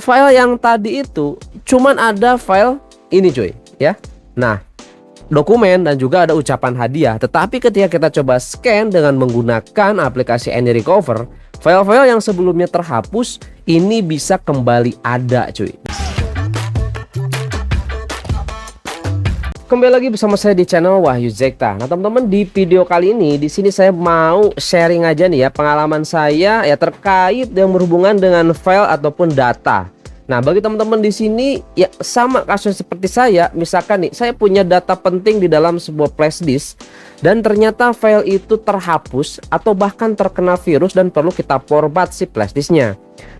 file yang tadi itu cuman ada file ini cuy ya. Nah, dokumen dan juga ada ucapan hadiah. Tetapi ketika kita coba scan dengan menggunakan aplikasi AnyRecover, file-file yang sebelumnya terhapus ini bisa kembali ada cuy. Kembali lagi bersama saya di channel Wahyu Zekta. Nah teman-teman, di video kali ini di sini saya mau sharing aja nih ya pengalaman saya ya terkait yang berhubungan dengan file ataupun data. Nah bagi teman-teman di sini ya sama kasus seperti saya, misalkan nih saya punya data penting di dalam sebuah flash disk dan ternyata file itu terhapus atau bahkan terkena virus dan perlu kita format si flash disknya.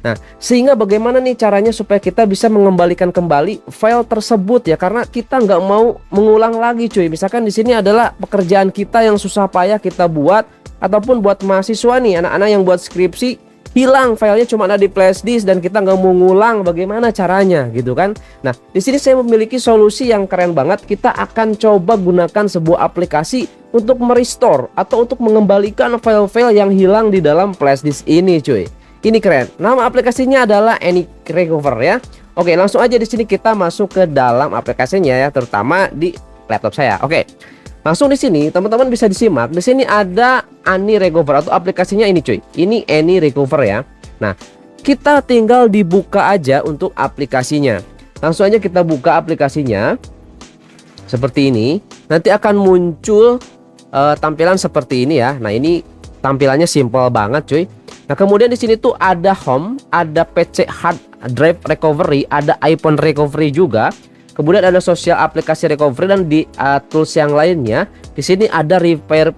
Nah, sehingga bagaimana nih caranya supaya kita bisa mengembalikan kembali file tersebut ya, karena kita nggak mau mengulang lagi cuy. Misalkan di sini adalah pekerjaan kita yang susah payah kita buat, ataupun buat mahasiswa nih, anak-anak yang buat skripsi, hilang filenya cuma ada di flash disk dan kita nggak mau ngulang, bagaimana caranya gitu kan. Nah, di sini saya memiliki solusi yang keren banget. Kita akan coba gunakan sebuah aplikasi untuk merestore atau untuk mengembalikan file-file yang hilang di dalam flash disk ini cuy. Ini keren. Nama aplikasinya adalah AnyRecover ya. Oke, langsung aja di sini kita masuk ke dalam aplikasinya ya, terutama di laptop saya. Oke. Langsung di sini teman-teman bisa disimak. Di sini ada AnyRecover atau aplikasinya ini cuy. Ini AnyRecover ya. Nah, kita tinggal dibuka aja untuk aplikasinya. Langsung aja kita buka aplikasinya. Seperti ini. Nanti akan muncul tampilan seperti ini ya. Nah, ini tampilannya simple banget cuy. Nah, kemudian di sini tuh ada home, ada PC hard drive recovery, ada iPhone recovery juga. Kemudian ada sosial aplikasi recovery dan di tools yang lainnya. Di sini ada repair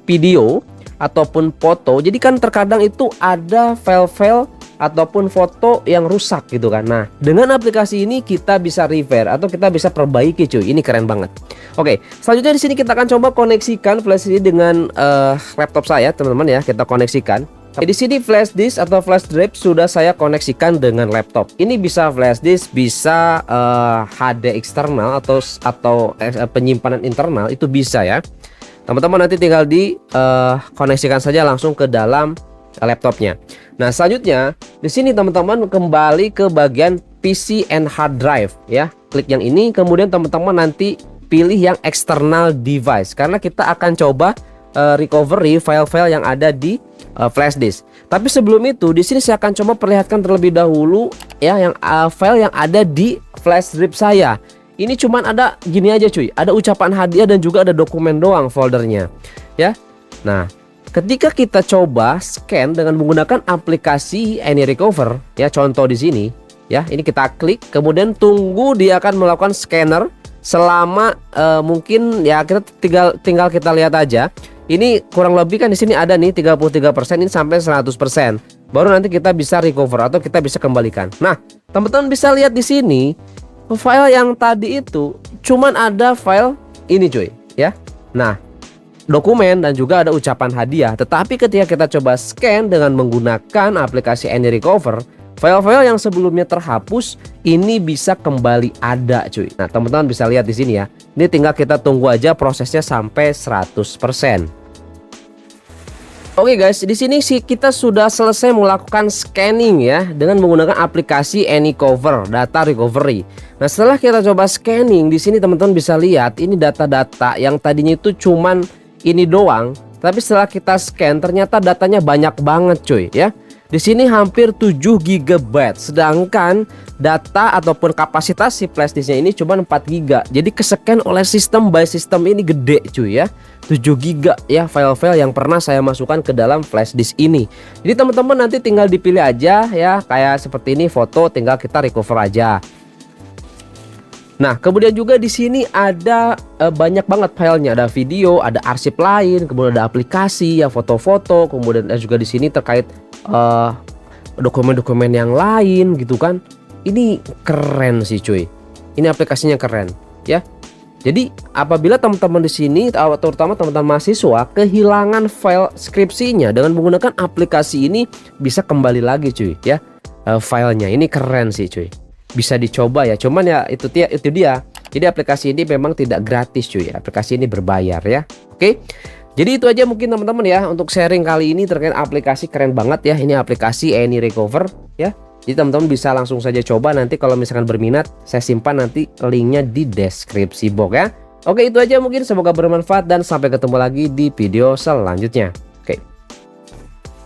video ataupun foto. Jadi kan terkadang itu ada file-file ataupun foto yang rusak gitu kan. Nah, dengan aplikasi ini kita bisa repair atau kita bisa perbaiki cuy. Ini keren banget. Oke, selanjutnya di sini kita akan coba koneksikan flash ini dengan laptop saya, teman-teman ya. Kita koneksikan. Di sini flash disk atau flash drive sudah saya koneksikan dengan laptop. Ini bisa flash disk, bisa HD eksternal atau penyimpanan internal, itu bisa ya. Teman-teman nanti tinggal di koneksikan saja langsung ke dalam laptopnya. Nah, selanjutnya di sini teman-teman kembali ke bagian PC and hard drive ya. Klik yang ini, kemudian teman-teman nanti pilih yang external device karena kita akan coba recovery file-file yang ada di flash disk. Tapi sebelum itu di sini saya akan coba perlihatkan terlebih dahulu ya yang file yang ada di flash drive saya. Ini cuman ada gini aja cuy. Ada ucapan hadiah dan juga ada dokumen doang foldernya ya. Nah, ketika kita coba scan dengan menggunakan aplikasi AnyRecover ya, contoh di sini ya, ini kita klik kemudian tunggu dia akan melakukan scanner selama mungkin ya kita tinggal kita lihat aja. Ini kurang lebih kan di sini ada nih 33%, ini sampai 100%. Baru nanti kita bisa recover atau kita bisa kembalikan. Nah, teman-teman bisa lihat di sini file yang tadi itu cuman ada file ini cuy ya. Nah, dokumen dan juga ada ucapan hadiah. Tetapi ketika kita coba scan dengan menggunakan aplikasi AnyRecover, file-file yang sebelumnya terhapus ini bisa kembali ada cuy. Nah, teman-teman bisa lihat di sini ya. Ini tinggal kita tunggu aja prosesnya sampai 100%. Oke guys, di sini sih kita sudah selesai melakukan scanning ya dengan menggunakan aplikasi AnyRecover Data Recovery. Nah, setelah kita coba scanning di sini teman-teman bisa lihat ini data-data yang tadinya itu cuman ini doang, tapi setelah kita scan ternyata datanya banyak banget cuy ya. Di sini hampir 7 GB, sedangkan data ataupun kapasitas si flash disknya ini cuma 4 GB. Jadi kesekian oleh sistem by sistem ini gede cuy ya. 7 GB ya file-file yang pernah saya masukkan ke dalam flash disk ini. Jadi teman-teman nanti tinggal dipilih aja ya, kayak seperti ini foto tinggal kita recover aja. Nah, kemudian juga di sini ada banyak banget filenya, ada video, ada arsip lain, kemudian ada aplikasi ya, foto-foto, kemudian ada juga di sini terkait dokumen-dokumen yang lain gitu kan. Ini keren sih cuy. Ini aplikasinya keren ya. Jadi apabila teman-teman di sini terutama teman-teman mahasiswa kehilangan file skripsinya, dengan menggunakan aplikasi ini bisa kembali lagi cuy ya filenya. Ini keren sih cuy. Bisa dicoba ya. Cuman ya itu dia. Jadi aplikasi ini memang tidak gratis cuy. Aplikasi ini berbayar ya. Oke. Jadi itu aja mungkin teman-teman ya untuk sharing kali ini terkait aplikasi keren banget ya. Ini aplikasi AnyRecover ya. Jadi teman-teman bisa langsung saja coba, nanti kalau misalkan berminat saya simpan nanti linknya di deskripsi box ya. Oke, itu aja mungkin, semoga bermanfaat dan sampai ketemu lagi di video selanjutnya.